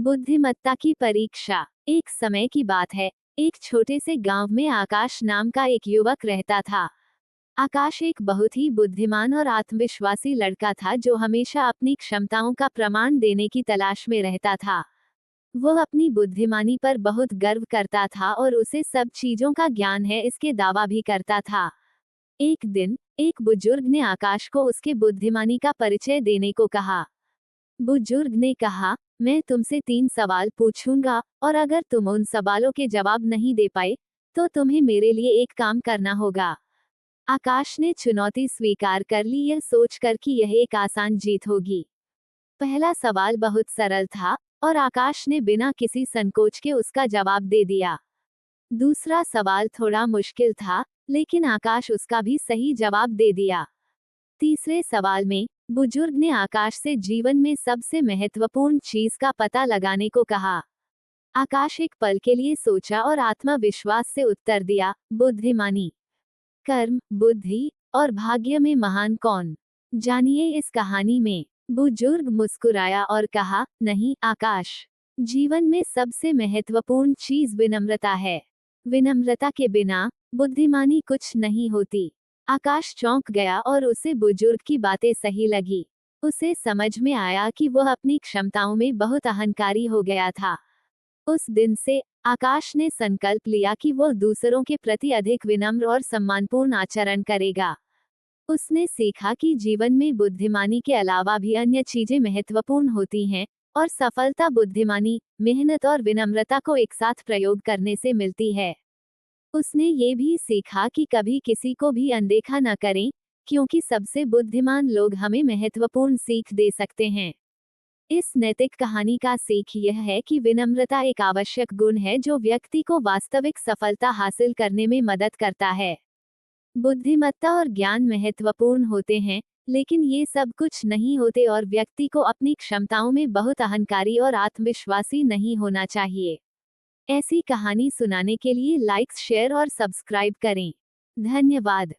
बुद्धिमत्ता की परीक्षा। एक समय की बात है, एक छोटे से गांव में आकाश नाम का एक युवक रहता था। आकाश एक बहुत ही बुद्धिमान और आत्मविश्वासी लड़का था जो हमेशा अपनी क्षमताओं का प्रमाण देने की तलाश में रहता था। वो अपनी बुद्धिमानी पर बहुत गर्व करता था और उसे सब चीजों का ज्ञान है इसके दावा भी करता था। एक दिन एक बुजुर्ग ने आकाश को उसके बुद्धिमानी का परिचय देने को कहा। बुजुर्ग ने कहा, मैं तुमसे 3 सवाल पूछूंगा और अगर तुम उन सवालों के जवाब नहीं दे पाए तो तुम्हें मेरे लिए एक काम करना होगा। आकाश ने चुनौती स्वीकार कर ली, यह सोचकर कि यह एक आसान जीत होगी। पहला सवाल बहुत सरल था और आकाश ने बिना किसी संकोच के उसका जवाब दे दिया। दूसरा सवाल थोड़ा मुश्किल था, लेकिन आकाश उसका भी सही जवाब दे दिया। तीसरे सवाल में बुजुर्ग ने आकाश से जीवन में सबसे महत्वपूर्ण चीज का पता लगाने को कहा। आकाश एक पल के लिए सोचा और आत्मविश्वास से उत्तर दिया, बुद्धिमानी। कर्म, बुद्धि और भाग्य में महान कौन? जानिए इस कहानी में। बुजुर्ग मुस्कुराया और कहा, नहीं आकाश, जीवन में सबसे महत्वपूर्ण चीज विनम्रता है। विनम्रता के बिना बुद्धिमानी कुछ नहीं होती। आकाश चौंक गया और उसे बुजुर्ग की बातें सही लगी। उसे समझ में आया कि वह अपनी क्षमताओं में बहुत अहंकारी हो गया था। उस दिन से आकाश ने संकल्प लिया कि वह दूसरों के प्रति अधिक विनम्र और सम्मानपूर्ण आचरण करेगा। उसने सीखा कि जीवन में बुद्धिमानी के अलावा भी अन्य चीजें महत्वपूर्ण होती हैं और सफलता बुद्धिमानी, मेहनत और विनम्रता को एक साथ प्रयोग करने से मिलती है। उसने ये भी सीखा कि कभी किसी को भी अनदेखा न करें, क्योंकि सबसे बुद्धिमान लोग हमें महत्वपूर्ण सीख दे सकते हैं। इस नैतिक कहानी का सीख यह है कि विनम्रता एक आवश्यक गुण है जो व्यक्ति को वास्तविक सफलता हासिल करने में मदद करता है। बुद्धिमत्ता और ज्ञान महत्वपूर्ण होते हैं, लेकिन ये सब कुछ नहीं होते और व्यक्ति को अपनी क्षमताओं में बहुत अहंकारी और आत्मविश्वासी नहीं होना चाहिए। ऐसी कहानी सुनाने के लिए लाइक, शेयर और सब्सक्राइब करें। धन्यवाद।